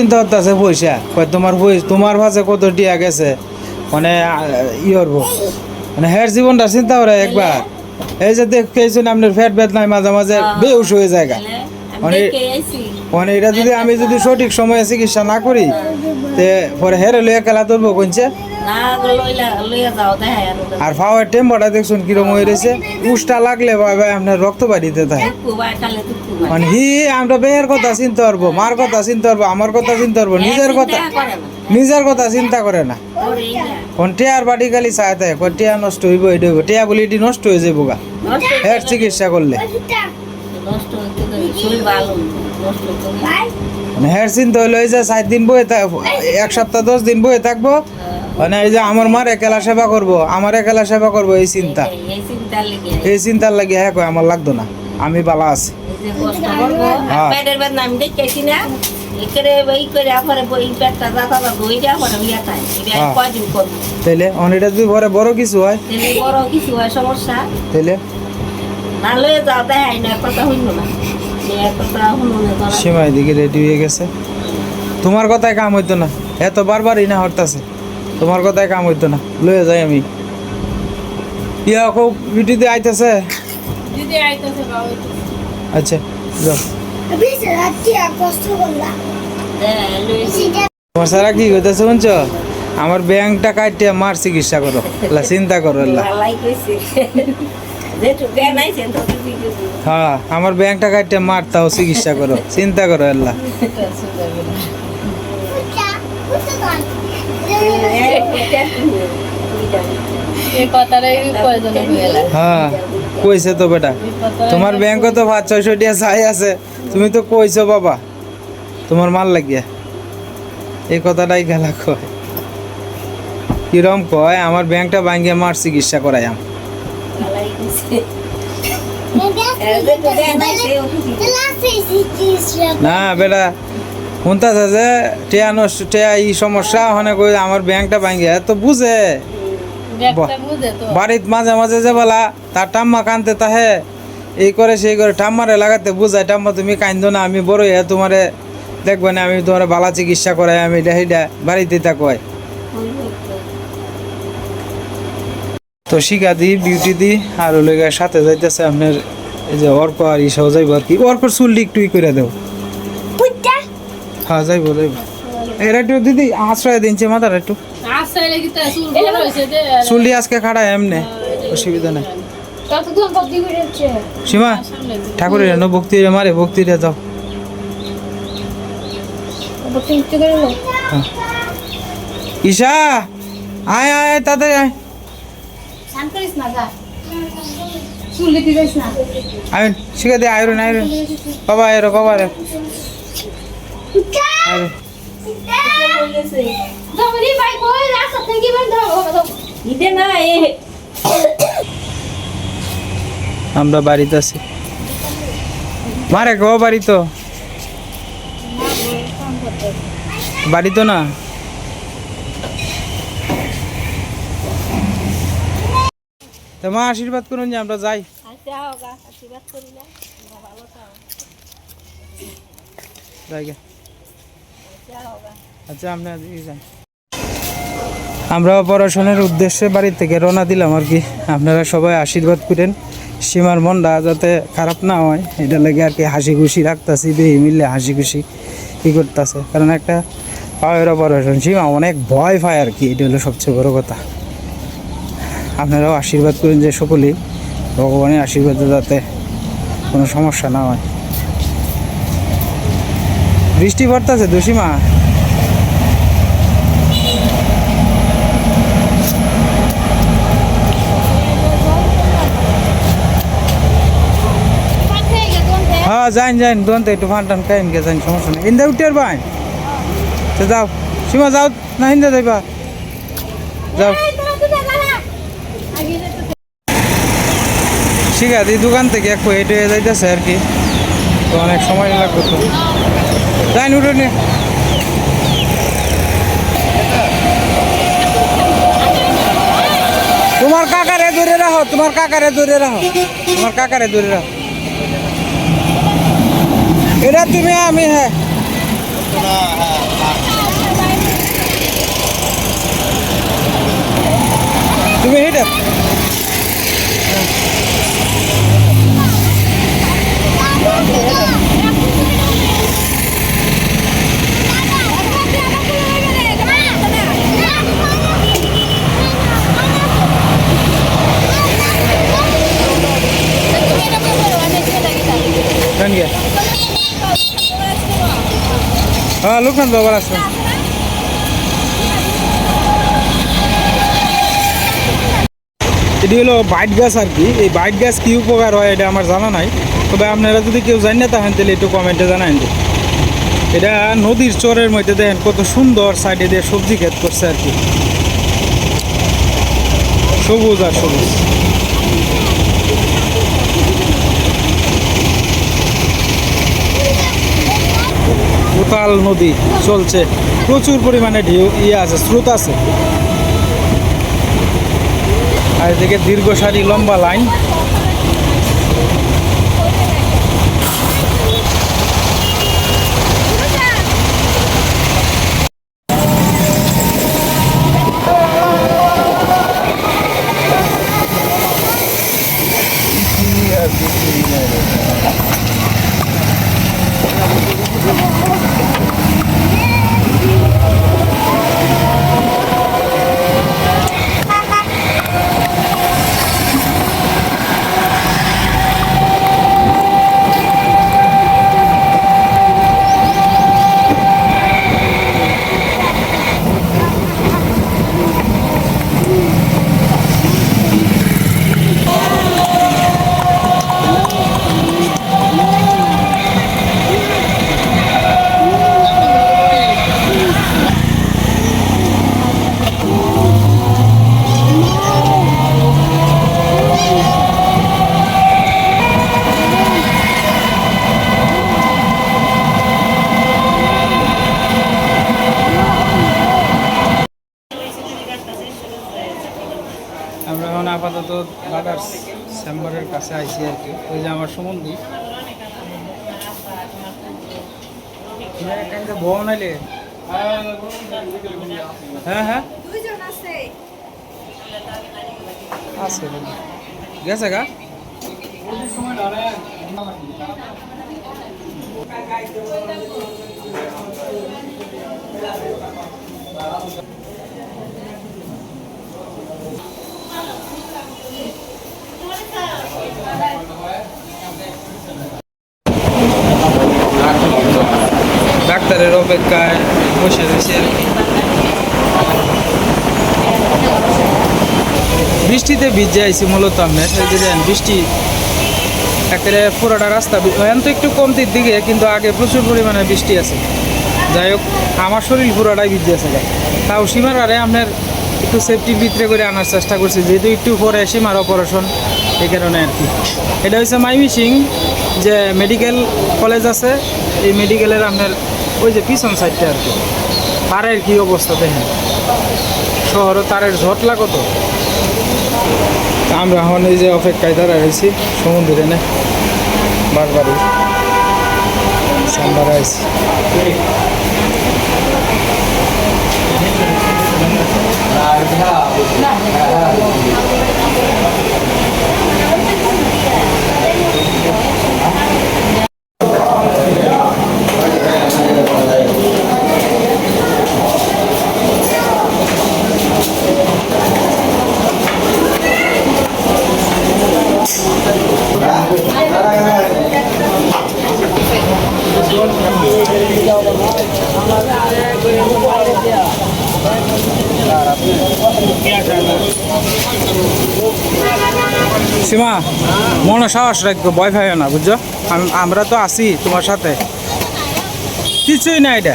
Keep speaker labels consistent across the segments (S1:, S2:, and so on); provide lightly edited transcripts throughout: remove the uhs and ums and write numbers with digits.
S1: চিন্তা করতেছে পয়সা কয় তোমার ভাষে কত টিয়া গেছে মানে ই করবো মানে হের জীবনটা চিন্তা করে একবার এই যে দেখছেন আপনার ফ্যাট ব্যাট নাই মাঝে মাঝে বেউস হয়ে যায় মানে এটা যদি আমি যদি সঠিক সময়ে চিকিৎসা না করি তে পরে হেরে লইয়া খেলা ধরবো কইছে আর পাওয়ার টেম্পারটা দেখুন কিরকম হয়ে রয়েছে উষ্টা লাগলে ভাই আপনার রক্ত বাড়িতে থাকে মানে আমরা বেয়ের কথা চিন্তা করবো মার কথা চিন্তা করবো আমার কথা চিন্তা করবো নিজের কথা চিন্তা করে না কোন টিয়ার বাড়ি খালি চায় থাকে কোন টিয়া নষ্ট হইব এটা হইব টিয়া বলি এটি নষ্ট হয়ে যাবো গা হের চিকিৎসা করলে মানে হের চিন্তা হইলো এই যে 4 দিন বয়ে 1 সপ্তাহ 10 দিন বয়ে থাকবো মানে এই যে আমার মার একলা সেবা করবো আমার একলা সেবা করবো এই চিন্তার লাগে হ্যাঁ কয় আমার লাগতো না আমি বালা আছি তাইলে অনেকটা যদি ঘরে বড় কিছু হয়
S2: সমস্যা
S1: তাইলে সীমা এদিকে রেডি হয়ে গেছে তোমার কথায় কাম হইতো না এত বারবারই না হরতাছে তোমার কথায় কাম হইতো না লয়ে যাই আমি ইয়া খুব ভিডিওতে আইতেছে আচ্ছা যাও তোমার সারা কি হইতেছে শুনছো আমার ব্যাংকটা কাটিয়ে মার চিকিৎসা করো চিন্তা করো হ্যাঁ আমার ব্যাংকটা কাটিয়ে মার তাও চিকিৎসা করো চিন্তা করো আল্লাহ হ্যাঁ কইছে তো বেটা তোমার ব্যাংকে তো 500-600 টাকা চাই আছে তুমি তো কইছো বাবা তোমার মাল লাগিয়া এই কথাটাই গেলা কয় কিরম কয় আমার ব্যাংকটা ভাঙিয়ে মার চিকিৎসা করাইয়াম না বেটা শুনতেছে যে টিয়া নষ্ট টিয়া এই সমস্যা ওখানে কই আমার ব্যাংকটা ভাঙিয়ে তো বুঝে বাড়িত মাঝে মাঝে যে বলা তার টাম্মা কানতে তাহে এই করে সেই করে ঠাম্মারে লাগাতে বুঝায় টাম্মা তুমি কান্দো না আমি বড় হয়ে তোমারে দেখবে না আমি তোমার বালা চিকিৎসা করাই আমি এটা সেইটা বাড়িতে তা কয় তো শিখা দি বিউটি দি আর ওলেগা সাথে যাইতেছে আপনার এই যে অর্ক আর ইসাও যাইব আর কি অর্কর চুলটি একটু করে দেও হ্যাঁ যাইব এরা একটু দিদি আশ্রয় দিনছে মাথার একটু চুলটি আজকে খাড়া এমনি অসুবিধা নাই সীমা ঠাকুরের ভক্তি মারে ভক্তি রে যাও ঈশা আয় আয় তাড়াতাড়ি আয় আয়ন শিখে দে আয়রন আয়রন বাবা আয়রো বাবা রে আমরা বাড়িতে আছি মারে গো বাড়ি তো না তো মা আশীর্বাদ করুন যে আমরা যাই আচ্ছা আপনার আমরা অপারেশনের উদ্দেশ্যে বাড়ি থেকে রওনা দিলাম আর কি আপনারা সবাই আশীর্বাদ করেন সীমার মনটা যাতে খারাপ না হয় এটা লাগে আর কি হাসি খুশি রাখতেছি বেই মিললে হাসি খুশি ই করতেছে কারণ একটা পায়ের অপারেশন সীমা অনেক ভয় পায় আর কি এটা হলো সবচেয়ে বড় কথা আপনারাও আশীর্বাদ করেন যে সকলেই ভগবানের আশীর্বাদে যাতে কোনো সমস্যা না হয় বৃষ্টি পড়তেছে দোষীমা হ্যাঁ যাইন দোন তো একটু ফান টান খাইন গে যাইন সমস্যা নেই ইন্দা উঠে ভাই তো যাও সীমা যাও না হিন্দা যাইবা যাও ঠিক আছে দোকান থেকে একটু হেঁটে যাইতেছে আর কি তো অনেক সময় লাগবে তো যাইন উঠে নে তোমার কাকারে দূরে রাখো এটা তুমি আমি হ্যাঁ গে কেন গে হ্যাঁ লোকনাথ বাবার আশ্রম এটি হলো বাইট গাছ আর কি। এই বাইট গাছ কী উপকার হয় এটা আমার জানা নাই, তবে আপনারা যদি কেউ জানেন না তাহলে তাহলে একটু কমেন্টে জানান। এটা নদীর চরের মধ্যে দেখেন কত সুন্দর সাইডে দিয়ে সবজি ক্ষেত করছে আর কি, সবুজ আর সবুজ। উতাল নদী চলছে, প্রচুর পরিমাণে ঢেউ আছে, স্রোত আছে। আর এদিকে দীর্ঘ সারি লম্বা লাইন। আমরা এখন আপাতত ব্রাদার্স চেম্বারের কাছে আইছি আর কি। ওই যে আমার সম্বন্ধী বউ নাইলে হ্যাঁ হ্যাঁ আছে গেছে গা ডাক্তারের অপেক্ষায় বসে রয়েছে আর কি। বৃষ্টিতে ভিজে আইছি মূলত আমরা, এই যে দেন বৃষ্টি একেবারে পুরোটা রাস্তা এখন তো একটু কমতির দিকে, কিন্তু আগে প্রচুর পরিমাণে বৃষ্টি আছে। যাই হোক আমার শরীর পুরোটাই ভিজে আছে, তাও সীমার আরে আপনার একটু সেফটির ভিতরে করে আনার চেষ্টা করছি, যেহেতু একটু পরে সীমার অপারেশন, এই কারণে আর কি। এটা হচ্ছে মাইমিসিং যে মেডিকেল কলেজ আছে, এই মেডিকেলের আপনার ওই যে পিছন সাইডটা আর কি। তারের কী অবস্থা দেখেন, শহরে তারের ঝটলা কত। আমরা এখন এই যে অপেক্ষায় দাঁড়া রয়েছি সমুদ্রে নে বারবারই সাম্বার আইছি। সীমা মনে সাহস রাখবো, ভয় পাইও না বুঝছো, আমরা তো আছি তোমার সাথে, কিছুই না এটা।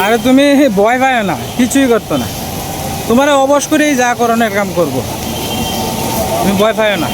S1: আরে তুমি ভয় পাইও না, কিছুই করতো না, তোমার অবশ করেই যা করণের কাম করবো, তুমি ভয় পাইও না।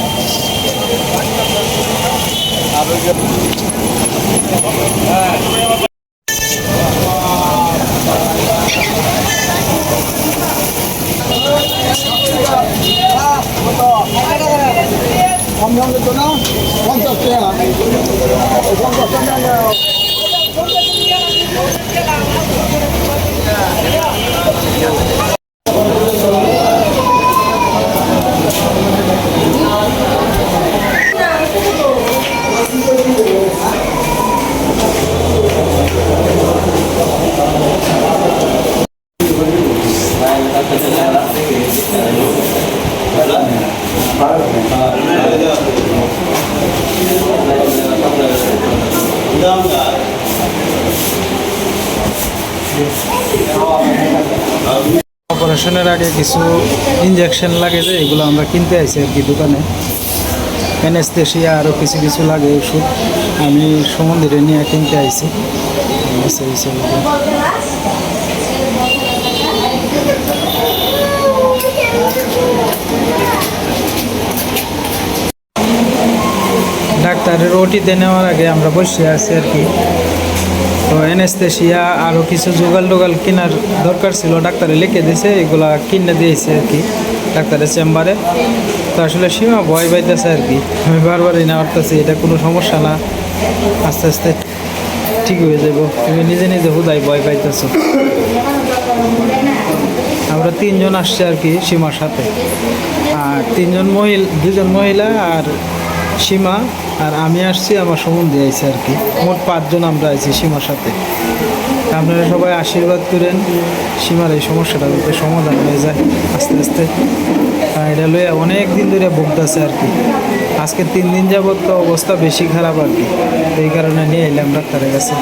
S1: আইছি। অপারেশনের আগে কিছু ইনজেকশন লাগে যে এগুলো আমরা কিনতে আইছি আর কি দোকানে। অ্যানেস্থেশিয়া আরও কিছু কিছু লাগে ওষুধ, আমি সমুদ্রে নিয়ে কিনতে আইছি। ডাক্তারের ওটিতে নেওয়ার আগে আমরা বসে আছি আর কি। তো অ্যানেস্থেশিয়া আরও কিছু জোগাল টোগাল কেনার দরকার ছিল, ডাক্তারে লিখে দিয়েছে, এগুলা কিনে দিয়েছে আর কি ডাক্তারের চেম্বারে। তো আসলে সীমা ভয় পাইতেছে আর কি, আমি বারবারই না পারতেছি, এটা কোনো সমস্যা না, আস্তে আস্তে ঠিক হয়ে যাব। তুমি নিজে নিজে হুদাই ভয় পাইতেছো। আমরা তিনজন আসছি আর কি সীমার সাথে, আর দুজন মহিলা আর সীমা, আর আমি আসছি, আমার সম্বন্ধে আইছি আর কি। মোট 5 জন আমরা আইছি সীমার সাথে। আপনারা সবাই আশীর্বাদ করেন সীমার এই সমস্যাটা যাতে সমাধান হয়ে যায় আস্তে আস্তে। আর এটা লইয়া অনেক দিন ধরে ভুগতেছে আর কি, আজকে 3 দিন যাবত তো অবস্থা বেশি খারাপ আর কি, এই কারণে নিয়ে এলাম ডাক্তারের কাছে।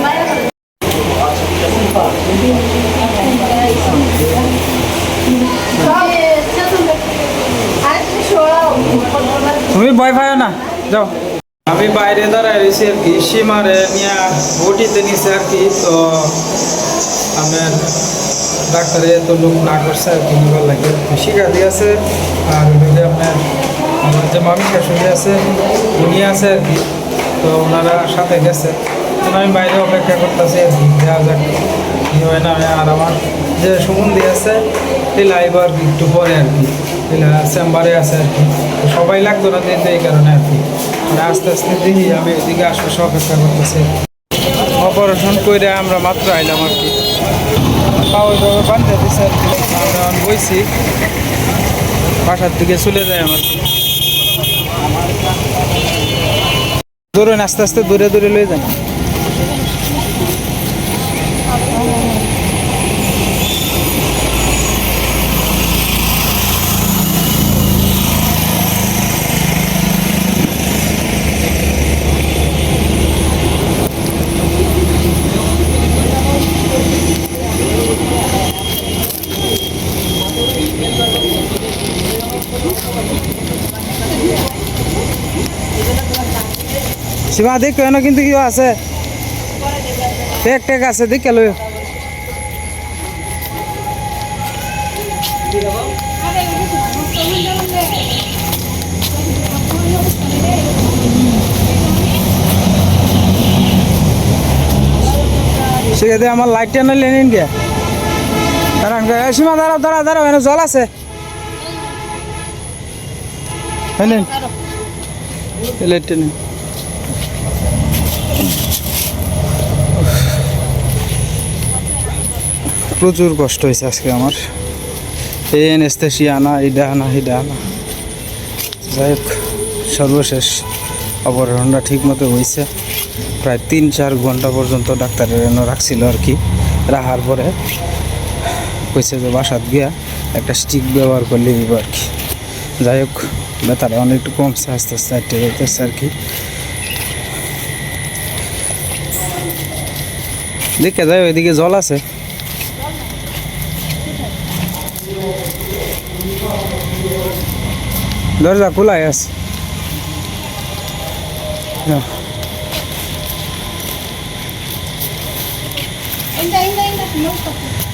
S1: তুমি ভয় পাও না, যাও। আমি বাইরে দাঁড়ায় রয়েছি আর কি, সীমারে নিয়ে ওটিতে নিছে আর কি। তো আমার ডাক্তারে তো লোক না করছে আর কি, নিবার লাগে শিখা দিয়েছে। আর ওইদিকে আপনার আমার যে মামি শাশুড়ি আছে উনি আছে আর কি, তো ওনারা সাথে গেছে। আমি বাইরে অপেক্ষা করতেছি আর কি, দেওয়া যাক কি হয় না হয়। আর আমার যে সম্বন্ধী আছে লীলা এবার একটু পরে আর কি, লীলা চেম্বারে আছে আর কি, সবাই লাগতো না যেতে, এই কারণে আর কি। মানে আস্তে আস্তে দেখি আমি এদিকে আসলে অপেক্ষা করতেছি। অপারেশন করে আমরা মাত্র আইলাম আর কি, ওইভাবে বান্ধে দিচ্ছে আর কি। আমরা বইছি বাসার দিকে চলে যায় আমার কি। ধরুন আস্তে আস্তে দূরে দূরে লয়ে যান। সীমা দেখো এনে কিন্তু কি আছে, টেক টেক আছে, দেখে লই। সেখানে আমার লাইটটা নিলে নিন গে। সীমা দাঁড়াও দাঁড়াও দাঁড়াও, এনে জল আছে, লাইটটা নিন। প্রচুর কষ্ট হয়েছে আজকে আমার, এই অ্যানেস্থেশিয়া আনা, এটা আনা, এটা আনা। যাই হোক, সর্বশেষ অপারেশনটা ঠিক মতো হয়েছে। প্রায় 3-4 ঘন্টা পর্যন্ত ডাক্তারের এনে রাখছিল আর কি। রাখার পরে কইছে যে বাসাত গিয়া একটা স্টিক ব্যবহার করলে এই আর কি। যাই হোক, ব্যথাটা অনেকটু কমছে, আস্তে আস্তে হাঁটতে যেতেছে আর কি। দেখে যাই, ওইদিকে জল আছে। দরজা খোলাই আছে।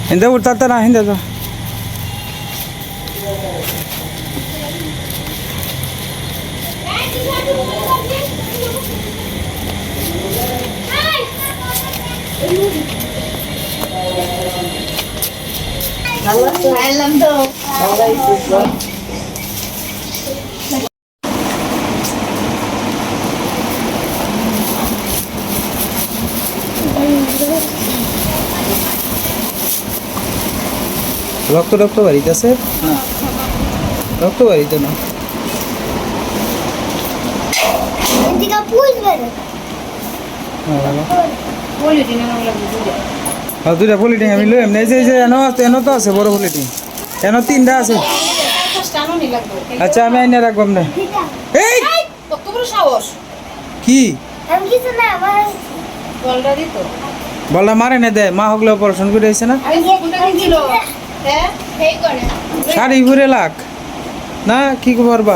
S1: ಹಿಂದೆ ಉಡ್ತಾನ ಹಿಂದೆ ಅದು রক্ত বাড়িতে আছে না, রক্ত বাড়িতে না, দুইটা পলিটিং আমি লই এমনি যে এনো তো আছে বড় পলিটিং, এনো 3টা আছে। আচ্ছা আমি আইনে রাখবাম না। এই কি বলটা মারে না দে, মা হগলে অপারেশন করে আইছে না, শাড়ি ঘুরে লাগ না কি করবা।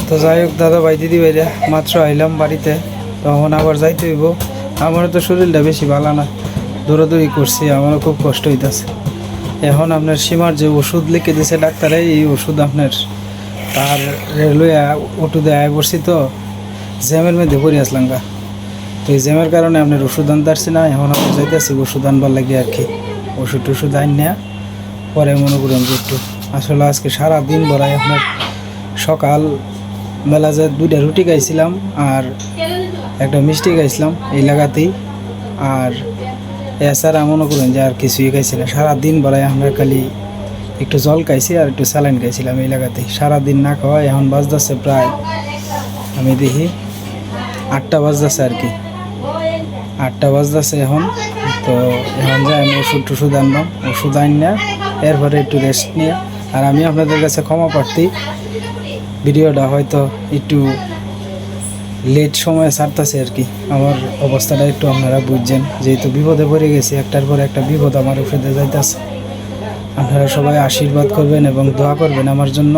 S1: তো যাই হোক দাদা ভাই দিদি ভাইরা মাত্র আইলাম বাড়িতে, তখন আবার যাইতে হইব। আমারও তো শরীরটা বেশি ভালো না, দৌড়াদৌড়ি করছি, আমারও খুব কষ্ট হইতেছে। এখন আপনার সীমার যে ওষুধ লিখে দিয়েছে ডাক্তারে, এই ওষুধ আপনার তার রেলওয়ে ওটুদে আয় পড়ছি, তো জ্যামের মধ্যে পড়ে আসলাম গা। তো এই জ্যামের কারণে আপনার ওষুধ আনতে পারছি না। এখন আমরা যাইতেছি ওষুধ আনবার লাগে আর কি, ওষুধ টষুধ আন নেওয়া পরে মনে করেন যে একটু। আসলে আজকে সারাদিন বড়াই আপনার সকাল বেলা যে 2টা রুটি খাইছিলাম আর একটা মিষ্টি খাইছিলাম এই লাগাতেই, আর এছাড়া মনে করেন যে আর কিছুই খাইছি না। সারাদিন বড়াই আমরা খালি একটু জল খাইছি আর একটু স্যালাইন খাইছিলাম এই লাগাতেই, সারাদিন না খাওয়া। এখন বাজতেছে প্রায় আমি দেখি 8টা বাজতেছে আর কি, 8টা বাজতেছে এখন। তো এখন যাই আমি ওষুধ টষুধ আনলাম, ওষুধ আন না এরপরে একটু রেস্ট নিয়ে। আর আমি আপনাদের কাছে ক্ষমা প্রার্থী, ভিডিওটা হয়তো একটু লেট সময়ে ছাড়তেছে আর কি। আমার অবস্থাটা একটু আপনারা বুঝছেন, যেহেতু বিপদে পড়ে গেছি, একটার পর একটা বিপদ আমার উপরে যাইতেছে। আপনারা সবাই আশীর্বাদ করবেন এবং দোয়া করবেন আমার জন্য,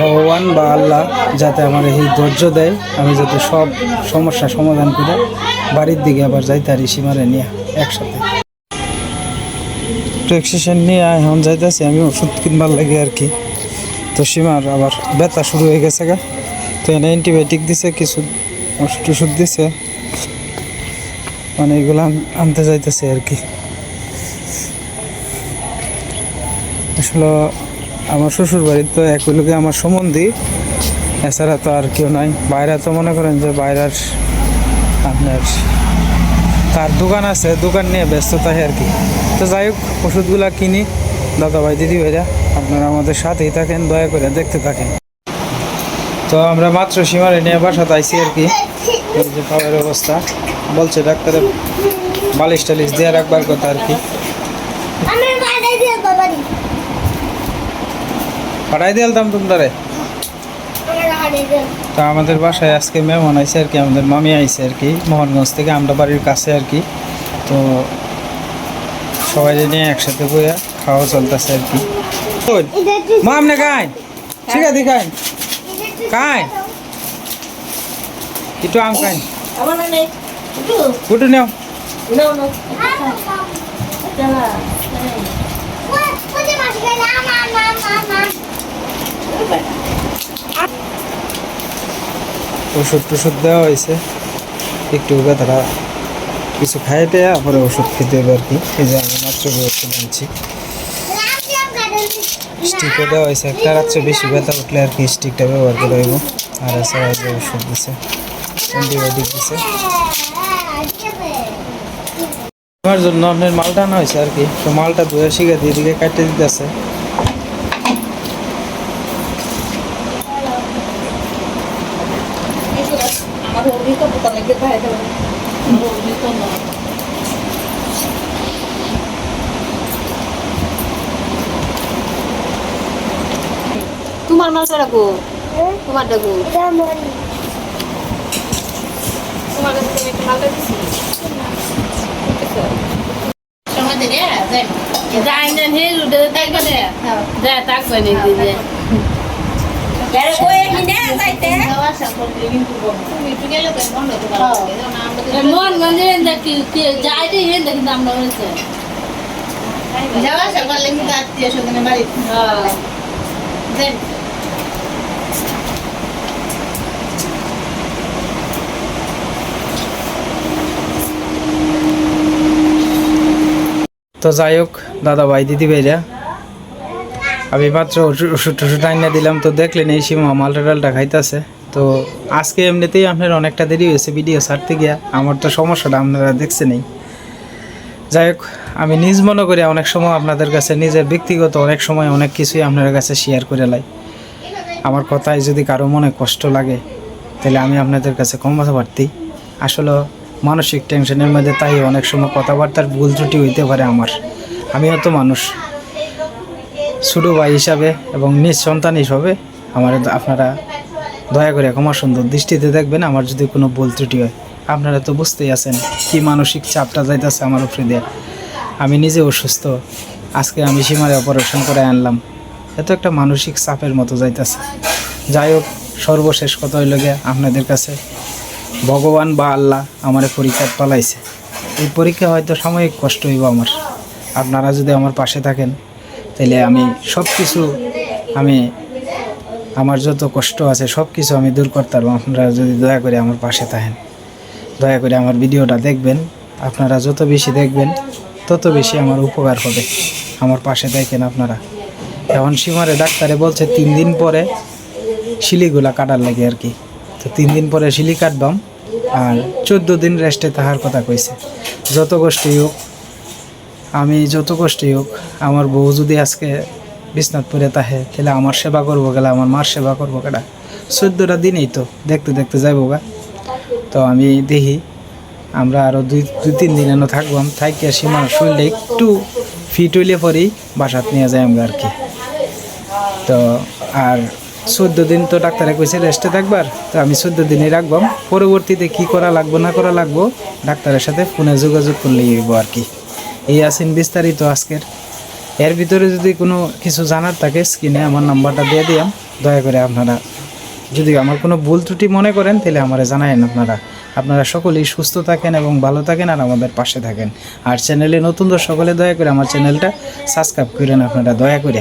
S1: ভগবান বা আল্লাহ যাতে আমার এই ধৈর্য দেয়, আমি যাতে সব সমস্যা সমাধান করে বাড়ির দিকে আবার যাইতে পারি সীমারে নিয়ে একসাথে। প্রেসক্রিপশন নিয়ে এখন যাইতেছি আমি ওষুধ কিনবার লাগে আর কি। তো সীমার আবার ব্যথা শুরু হয়ে গেছে গা, তো এনে অ্যান্টিবায়োটিক দিছে, কিছু ওষুধ টষুধ দিছে, মানে এগুলো আনতে যাইতেছে আর কি। আসলে আমার শ্বশুর বাড়ির তো একই লোকে আমার সম্বন্ধী, এছাড়া তো আর কেউ নাই। বাইরে তো মনে করেন যে বাইরের আপনার তার দোকান আছে, দোকান নিয়ে ব্যস্ত থাকে আর কি। তো যাই হোক ওষুধগুলা কিনি, দাদা ভাই দিদি ভাইরা আপনারা আমাদের সাথেই থাকেন, দয়া করে দেখতে থাকেন। তো আমরা মাত্র সীমারে নিয়ে বাসাতে আইসি আর কি। এই যে পাওয়ার অবস্থা, বলছে ডাক্তারের বালিশ টালিশ দিয়ে রাখবার কথা আর কি। পাঠাই দিলাম তোমরা। তো আমাদের বাসায় আজকে মেহমান আইসে আর কি, আমাদের মামি আইসে আর কি মোহনগঞ্জ থেকে, আমরা বাড়ির কাছে আর কি। তো সবাই নিয়ে একসাথে বইয়া খাওয়া চলতেছে আর কি। মা আপনি খাই, ঠিক আছে খাই খাই একটু আম খাই, কুটু নেও। ওষুধ টষুধ দেওয়া হয়েছে, একটু তারা কিছু খাইতে পরে ওষুধ খেতে হবে আর কি। এই যে আমি মাত্র ওষুধ আনছি, স্টিকও দেওয়া হয়েছে একটা, রাত্রে বেশি ব্যথা উঠলে আর কি স্টিকটা ব্যবহার করে হইব। আর এছাড়া যে ওষুধ দিছে, অ্যান্টিবায়োটিক দিছে। আমার জন্য আপনার মালটা আনা হয়েছে আর কি। তো মালটা ধুয়ে শিখে দিয়ে দিকে কাটতে দিতেছে।
S2: তোমার মালটা রাখো, তোমার ডাকো, তোমার কাছে আমি একটা মালটা দিছি। যাই না হে রুডে তাকবে না, যা তাকবে না দিদি। আরে কই আমি না যাইতে যাওয়া সকল কিন্তু তুমি তো গেলে তো বন্ধ তো করা লাগে না। আমরা মন মানে দেখি যাই রে হে দেখি দাম না হয়েছে, যাওয়া সকল কিন্তু আত্মীয় স্বজনের বাড়ি। হ্যাঁ দেন।
S1: তো যাই হোক দাদা ভাই দিদি ভাইরা, আমি মাত্র ওষুধ টষুধ আইনা দিলাম। তো দেখলেন এই সীমা মালটা ডালটা খাইতেছে। তো আজকে এমনিতেই আপনার অনেকটা দেরি হয়েছে ভিডিও ছাড়তে গিয়া, আমার তো সমস্যাটা আপনারা দেখছেনই। যাই হোক আমি নিজ মনে করি অনেক সময় আপনাদের কাছে নিজের ব্যক্তিগত অনেক সময় অনেক কিছুই আপনাদের কাছে শেয়ার করে লাই। আমার কথায় যদি কারো মনে কষ্ট লাগে তাহলে আমি আপনাদের কাছে ক্ষমা প্রার্থী। আসলে মানসিক টেনশনের মধ্যে তাই অনেক সময় কথাবার্তার ভুল ত্রুটি হইতে পারে আমার। আমিও তো মানুষ, ছোটো ভাই হিসাবে এবং নিজ সন্তান হিসাবে আমার আপনারা দয়া করে ক্ষমা সুন্দর দৃষ্টিতে দেখবেন আমার যদি কোনো ভুল ত্রুটি হয়। আপনারা তো বুঝতেই আছেন কি মানসিক চাপটা যাইতেছে আমার উপরে দিয়ে। আমি নিজে অসুস্থ, আজকে আমি সীমারে অপারেশন করে আনলাম, এত একটা মানসিক চাপের মতো যাইতেছে। যাই হোক, সর্বশেষ কথা হইল গিয়ে আপনাদের কাছে ভগবান বা আল্লাহ আমার পরীক্ষা পালাইছে। এই পরীক্ষা হয়তো সাময়িক কষ্ট হইব আমার, আপনারা যদি আমার পাশে থাকেন তাহলে আমি সব কিছু আমার যত কষ্ট আছে সব কিছু আমি দূর করতে পারবো। আপনারা যদি দয়া করে আমার পাশে থাকেন, দয়া করে আমার ভিডিওটা দেখবেন। আপনারা যত বেশি দেখবেন তত বেশি আমার উপকার হবে। আমার পাশে থাকেন আপনারা। এখন সীমারে ডাক্তারে বলছে 3 দিন পরে শিলিগুলা কাটার লাগে আর কি। তো 3 দিন পরে শিলি কাটবাম, আর 14 দিন রেস্টে থাকার কথা কইছে। যত কষ্টই হোক, আমার বউ যদি আজকে বিছনাত পড়ে তাহে, তাহলে আমার সেবা করবো গেলে আমার মার সেবা করবো কেটা? 14টা দিনেই তো দেখতে দেখতে যাইব গা। তো আমি দেখি আমরা আরও 2-3 দিন এনে থাকবাম, থাকিয়া সীমার শরীরটা একটু ফিট হইলে পরেই বাসাত নিয়ে যাই আমরা আর কি। তো আর 14 দিন তো ডাক্তারে কইছে রেস্টে থাকবার, তো আমি 14 দিনই রাখবাম। পরবর্তীতে কি করা লাগবো না করা লাগবো ডাক্তারের সাথে ফোনে যোগাযোগ করলেই হইব আর কি। এই আছেন বিস্তারিত আজকের। এর ভিতরে যদি কোনো কিছু জানার থাকে স্ক্রিনে আমার নাম্বারটা দিয়ে দিলাম, দয়া করে আপনারা যদি আমার কোনো ভুল ত্রুটি মনে করেন তাহলে আমারে জানায়েন। আপনারা সকলেই সুস্থ থাকেন এবং ভালো থাকেন আর আমাদের পাশে থাকেন। আর চ্যানেলে নতুন সকলে দয়া করে আমার চ্যানেলটা সাবস্ক্রাইব করেন আপনারা দয়া করে।